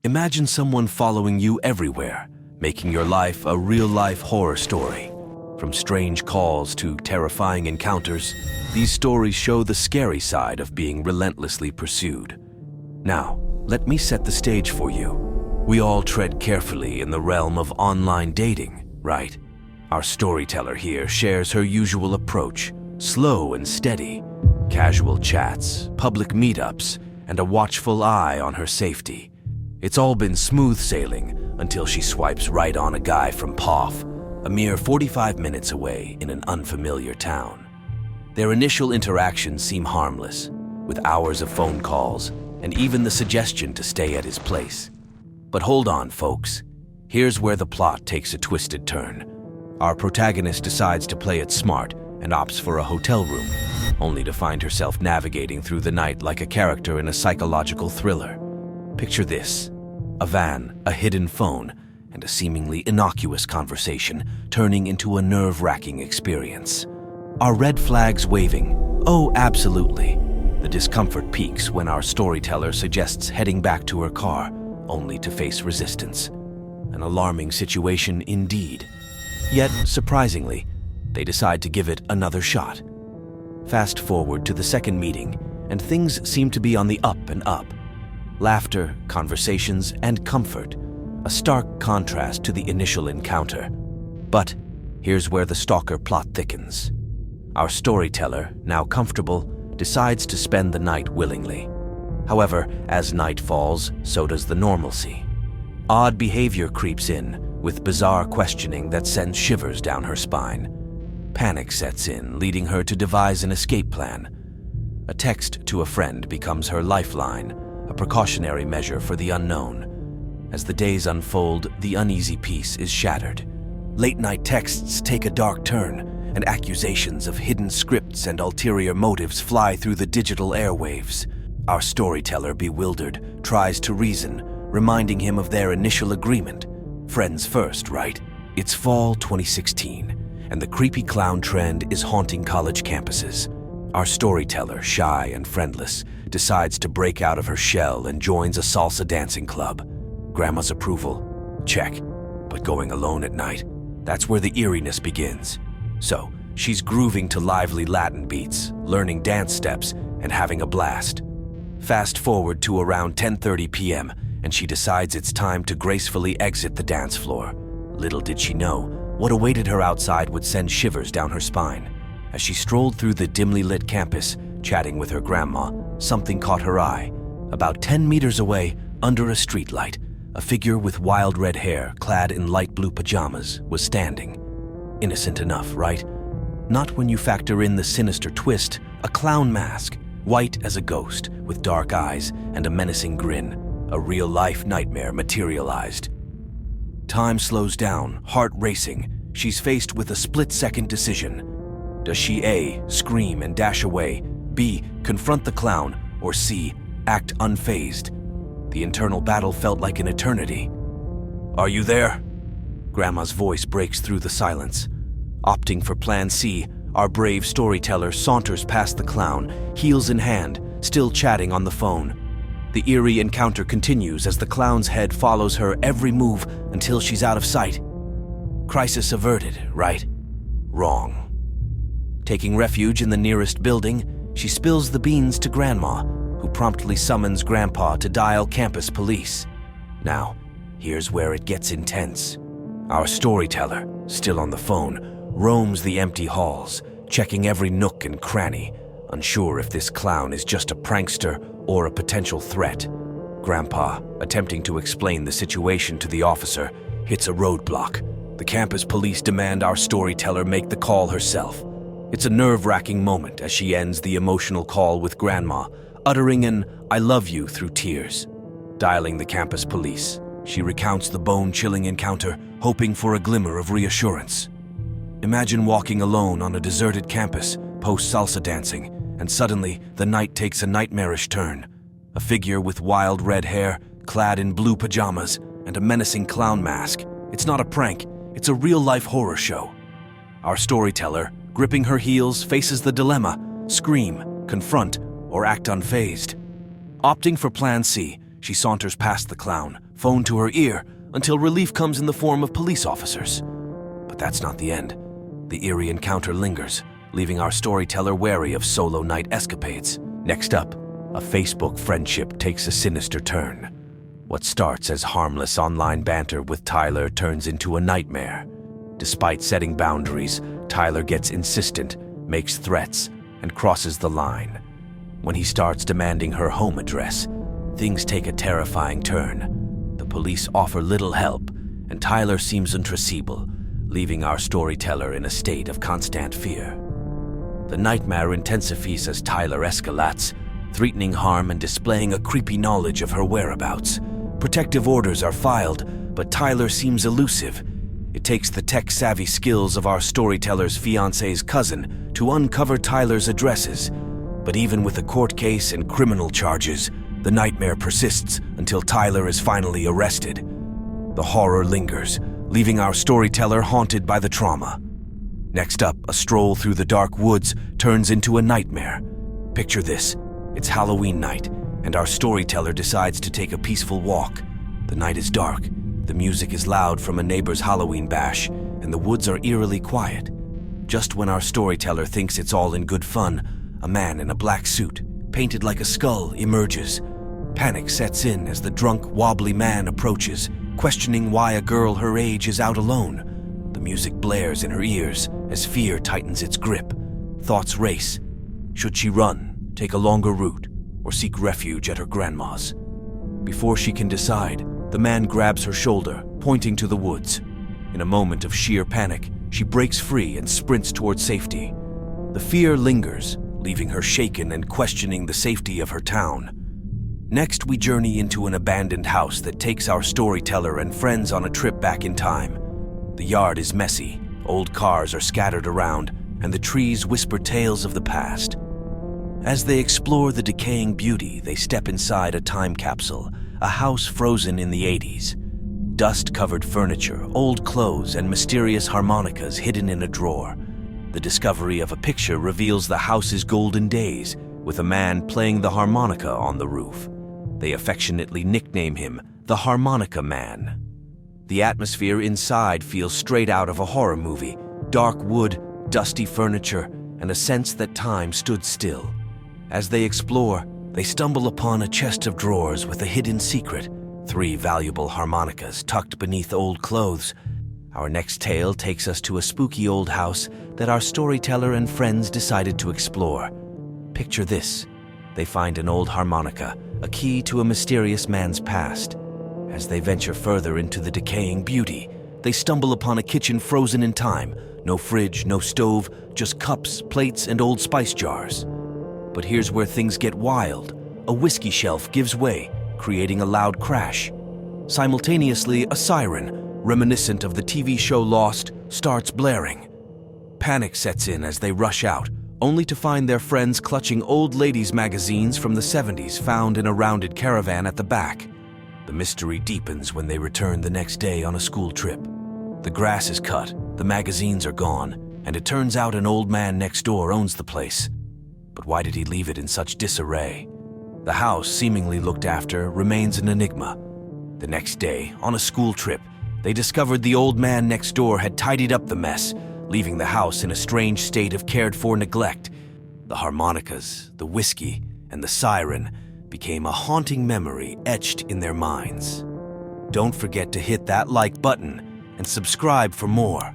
Imagine someone following you everywhere, making your life a real-life horror story. From strange calls to terrifying encounters, these stories show the scary side of being relentlessly pursued. Now, let me set the stage for you. We all tread carefully in the realm of online dating, right? Our storyteller here shares her usual approach, slow and steady, casual chats, public meetups, and a watchful eye on her safety. It's all been smooth sailing until she swipes right on a guy from POF, a mere 45 minutes away in an unfamiliar town. Their initial interactions seem harmless, with hours of phone calls and even the suggestion to stay at his place. But hold on, folks. Here's where the plot takes a twisted turn. Our protagonist decides to play it smart and opts for a hotel room, only to find herself navigating through the night like a character in a psychological thriller. Picture this: a van, a hidden phone, and a seemingly innocuous conversation turning into a nerve-wracking experience. Are red flags waving? Oh, absolutely. The discomfort peaks when our storyteller suggests heading back to her car, only to face resistance. An alarming situation indeed. Yet, surprisingly, they decide to give it another shot. Fast forward to the second meeting, and things seem to be on the up and up. Laughter, conversations, and comfort, a stark contrast to the initial encounter. But here's where the stalker plot thickens. Our storyteller, now comfortable, decides to spend the night willingly. However, as night falls, so does the normalcy. Odd behavior creeps in, with bizarre questioning that sends shivers down her spine. Panic sets in, leading her to devise an escape plan. A text to a friend becomes her lifeline, a precautionary measure for the unknown. As the days unfold, the uneasy peace is shattered. Late-night texts take a dark turn, and accusations of hidden scripts and ulterior motives fly through the digital airwaves. Our storyteller, bewildered, tries to reason, reminding him of their initial agreement. Friends first, right? It's fall 2016, and the creepy clown trend is haunting college campuses. Our storyteller, shy and friendless, decides to break out of her shell and joins a salsa dancing club. Grandma's approval? Check. But going alone at night? That's where the eeriness begins. So, she's grooving to lively Latin beats, learning dance steps, and having a blast. Fast forward to around 10:30 p.m., and she decides it's time to gracefully exit the dance floor. Little did she know, what awaited her outside would send shivers down her spine. As she strolled through the dimly lit campus, chatting with her grandma, something caught her eye. About 10 meters away, under a streetlight, a figure with wild red hair, clad in light blue pajamas, was standing. Innocent enough, right? Not when you factor in the sinister twist, a clown mask, white as a ghost, with dark eyes and a menacing grin. A real-life nightmare materialized. Time slows down, heart racing. She's faced with a split-second decision. Does she A, scream and dash away, B, confront the clown, or C, act unfazed? The internal battle felt like an eternity. "Are you there?" Grandma's voice breaks through the silence. Opting for Plan C, our brave storyteller saunters past the clown, heels in hand, still chatting on the phone. The eerie encounter continues as the clown's head follows her every move until she's out of sight. Crisis averted, right? Wrong. Taking refuge in the nearest building, she spills the beans to Grandma, who promptly summons Grandpa to dial campus police. Now, here's where it gets intense. Our storyteller, still on the phone, roams the empty halls, checking every nook and cranny, unsure if this clown is just a prankster or a potential threat. Grandpa, attempting to explain the situation to the officer, hits a roadblock. The campus police demand our storyteller make the call herself. It's a nerve-wracking moment as she ends the emotional call with Grandma, uttering an "I love you" through tears. Dialing the campus police, she recounts the bone-chilling encounter, hoping for a glimmer of reassurance. Imagine walking alone on a deserted campus, post-salsa dancing, and suddenly the night takes a nightmarish turn. A figure with wild red hair, clad in blue pajamas, and a menacing clown mask. It's not a prank, it's a real-life horror show. Our storyteller, gripping her heels, faces the dilemma: scream, confront, or act unfazed. Opting for Plan C, she saunters past the clown, phone to her ear, until relief comes in the form of police officers. But that's not the end. The eerie encounter lingers, leaving our storyteller wary of solo night escapades. Next up, a Facebook friendship takes a sinister turn. What starts as harmless online banter with Tyler turns into a nightmare. Despite setting boundaries, Tyler gets insistent, makes threats, and crosses the line. When he starts demanding her home address, things take a terrifying turn. The police offer little help, and Tyler seems intraceable, leaving our storyteller in a state of constant fear. The nightmare intensifies as Tyler escalates, threatening harm and displaying a creepy knowledge of her whereabouts. Protective orders are filed, but Tyler seems elusive. It takes the tech-savvy skills of our storyteller's fiancé's cousin to uncover Tyler's addresses. But even with a court case and criminal charges, the nightmare persists until Tyler is finally arrested. The horror lingers, leaving our storyteller haunted by the trauma. Next up, a stroll through the dark woods turns into a nightmare. Picture this. It's Halloween night, and our storyteller decides to take a peaceful walk. The night is dark, the music is loud from a neighbor's Halloween bash, and the woods are eerily quiet. Just when our storyteller thinks it's all in good fun, a man in a black suit, painted like a skull, emerges. Panic sets in as the drunk, wobbly man approaches, questioning why a girl her age is out alone. The music blares in her ears as fear tightens its grip. Thoughts race. Should she run, take a longer route, or seek refuge at her grandma's? Before she can decide, the man grabs her shoulder, pointing to the woods. In a moment of sheer panic, she breaks free and sprints toward safety. The fear lingers, leaving her shaken and questioning the safety of her town. Next, we journey into an abandoned house that takes our storyteller and friends on a trip back in time. The yard is messy, old cars are scattered around, and the trees whisper tales of the past. As they explore the decaying beauty, they step inside a time capsule, a house frozen in the 80s. Dust-covered furniture, old clothes, and mysterious harmonicas hidden in a drawer. The discovery of a picture reveals the house's golden days, with a man playing the harmonica on the roof. They affectionately nickname him the Harmonica Man. The atmosphere inside feels straight out of a horror movie. Dark wood, dusty furniture, and a sense that time stood still. As they explore, they stumble upon a chest of drawers with a hidden secret, 3 valuable harmonicas tucked beneath old clothes. Our next tale takes us to a spooky old house that our storyteller and friends decided to explore. Picture this. They find an old harmonica, a key to a mysterious man's past. As they venture further into the decaying beauty, they stumble upon a kitchen frozen in time. No fridge, no stove, just cups, plates, and old spice jars. But here's where things get wild. A whiskey shelf gives way, creating a loud crash. Simultaneously, a siren, reminiscent of the TV show Lost, starts blaring. Panic sets in as they rush out, only to find their friends clutching old ladies' magazines from the 70s found in a rounded caravan at the back. The mystery deepens when they return the next day on a school trip. The grass is cut, the magazines are gone, and it turns out an old man next door owns the place. But why did he leave it in such disarray? The house, seemingly looked after, remains an enigma. The next day, on a school trip, they discovered the old man next door had tidied up the mess, leaving the house in a strange state of cared-for neglect. The harmonicas, the whiskey, and the siren became a haunting memory etched in their minds. Don't forget to hit that like button and subscribe for more.